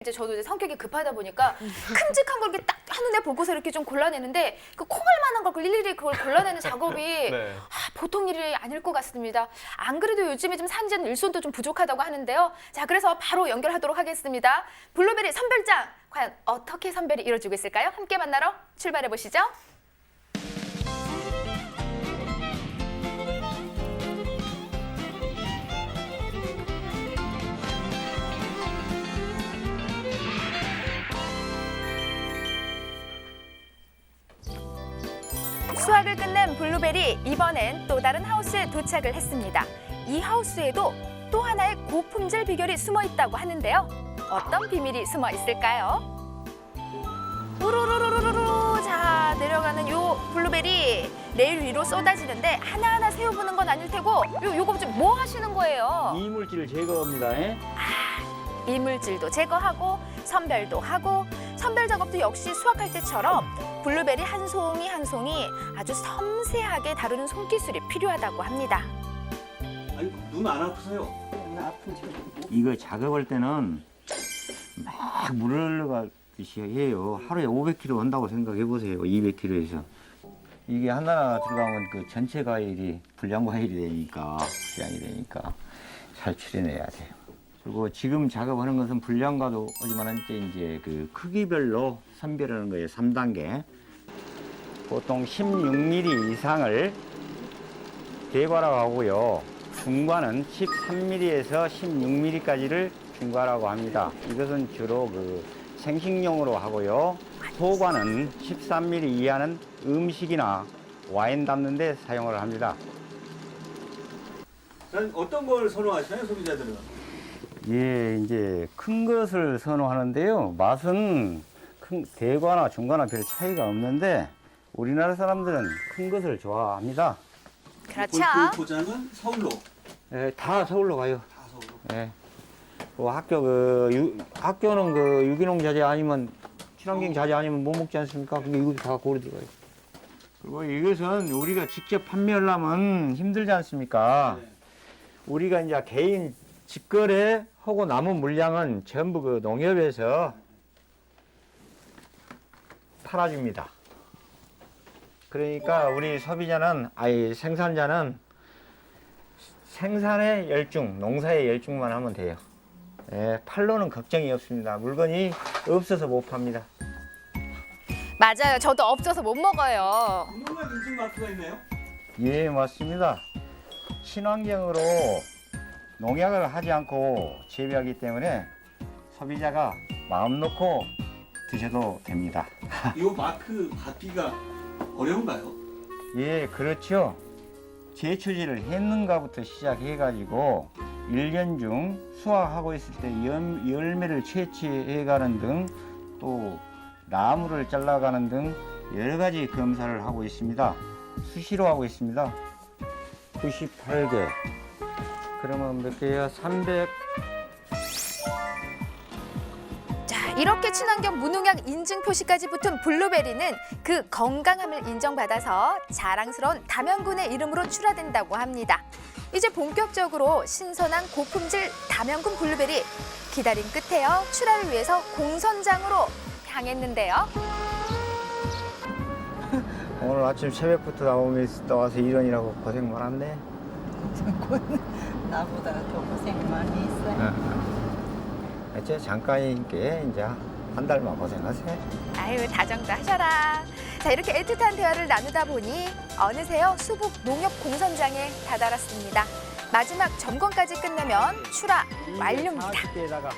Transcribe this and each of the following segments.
이제 저도 이제 성격이 급하다 보니까 큼직한 걸 이렇게 딱 한눈에 보고서 이렇게 좀 골라내는데 그 콩알 만한 걸 일일이 그걸 골라내는 작업이 네. 보통 일이 아닐 것 같습니다. 안 그래도 요즘에 좀 산지는 일손도 좀 부족하다고 하는데요. 자, 그래서 바로 연결하도록 하겠습니다. 블루베리 선별장 과연 어떻게 선별이 이루어지고 있을까요? 함께 만나러 출발해 보시죠. 수확을 끝낸 블루베리, 이번엔 또 다른 하우스에 도착을 했습니다. 이 하우스에도 또 하나의 고품질 비결이 숨어 있다고 하는데요. 어떤 비밀이 숨어 있을까요? 우르르르르르, 자, 내려가는 요 블루베리 레일 위로 쏟아지는데 하나하나 세워보는 건 아닐 테고 요거 좀 뭐 하시는 거예요? 이물질 제거합니다. 예? 이물질도 제거하고 선별도 하고 선별 작업도 역시 수확할 때처럼 블루베리 한 송이 한 송이 아주 섬세하게 다루는 손기술이 필요하다고 합니다. 아니 눈 안 아프세요? 이거 작업할 때는 막 물을 흘러가듯이 해요. 하루에 500kg 한다고 생각해 보세요. 200kg에서. 이게 하나 들어가면 그 전체 과일이 불량 과일이 되니까 불량이 되니까 잘 추려내야 돼요. 그리고 지금 작업하는 것은 불량과도 하지만 이제 그 크기별로 선별하는 거예요. 3단계. 보통 16mm 이상을 대과라고 하고요. 중과는 13mm에서 16mm까지를 중과라고 합니다. 이것은 주로 그 생식용으로 하고요. 소과는 13mm 이하는 음식이나 와인 담는 데 사용을 합니다. 난 어떤 걸 선호하시나요, 소비자들은? 예, 이제 큰 것을 선호하는데요. 맛은 대과나 중과나 별 차이가 없는데 우리나라 사람들은 큰 것을 좋아합니다. 그렇죠. 골프 포장은 서울로. 예, 다 서울로 가요. 다 서울로. 예. 학교는 그 유기농 자재 아니면 친환경 자재 아니면 못 먹지 않습니까? 근데 이것도 다 고려 들어가요. 그리고 이것은 우리가 직접 판매하려면 힘들지 않습니까? 네. 우리가 이제 개인 직거래 하고 남은 물량은 전부 그 농협에서 팔아줍니다. 그러니까 우리 소비자는, 생산자는 생산에 열중, 농사에 열중만 하면 돼요. 예, 팔로는 걱정이 없습니다. 물건이 없어서 못 팝니다. 맞아요. 저도 없어서 못 먹어요. 유명한 인증 마크가 있네요. 예, 맞습니다. 친환경으로 농약을 하지 않고 재배하기 때문에 소비자가 마음 놓고 드셔도 됩니다. 이 마크 받기가 어려운가요? 예, 그렇죠. 제초제를 했는가부터 시작해가지고 1년 중 수확하고 있을 때 열매를 채취해가는 등 또 나무를 잘라가는 등 여러 가지 검사를 하고 있습니다. 수시로 하고 있습니다. 98개. 그러면 몇 개야? 300. 자, 이렇게 친환경 무농약 인증 표시까지 붙은 블루베리는 그 건강함을 인정받아서 자랑스러운 담양군의 이름으로 출하된다고 합니다. 이제 본격적으로 신선한 고품질 담양군 블루베리 기다린 끝에요. 출하를 위해서 공선장으로 향했는데요. 오늘 아침 새벽부터 나와서 일하느라고 고생 많았네. 나보다 더 고생 많이 했어요. 이제 잠깐이니까 이제 한 달만 고생하세요. 아유, 다정도 하셔라. 자, 이렇게 애틋한 대화를 나누다 보니 어느새요 수북 농협 공선장에 다다랐습니다. 마지막 점검까지 끝내면 출하 완료입니다. 40대에다가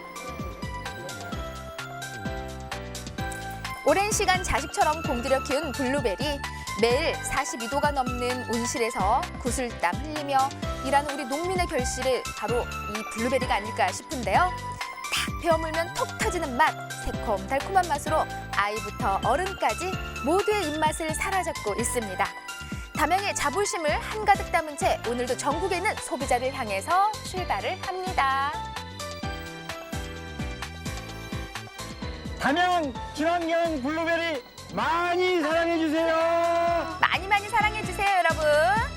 오랜 시간 자식처럼 공들여 키운 블루베리. 매일 42도가 넘는 온실에서 구슬땀 흘리며 일하는 우리 농민의 결실이 바로 이 블루베리가 아닐까 싶은데요. 탁 베어물면 톡 터지는 맛, 새콤달콤한 맛으로 아이부터 어른까지 모두의 입맛을 사로잡고 있습니다. 담양의 자부심을 한가득 담은 채 오늘도 전국에 있는 소비자를 향해서 출발을 합니다. 담양 친환경 블루베리 많이 사랑해 주세요. 많이 사랑해 주세요, 여러분.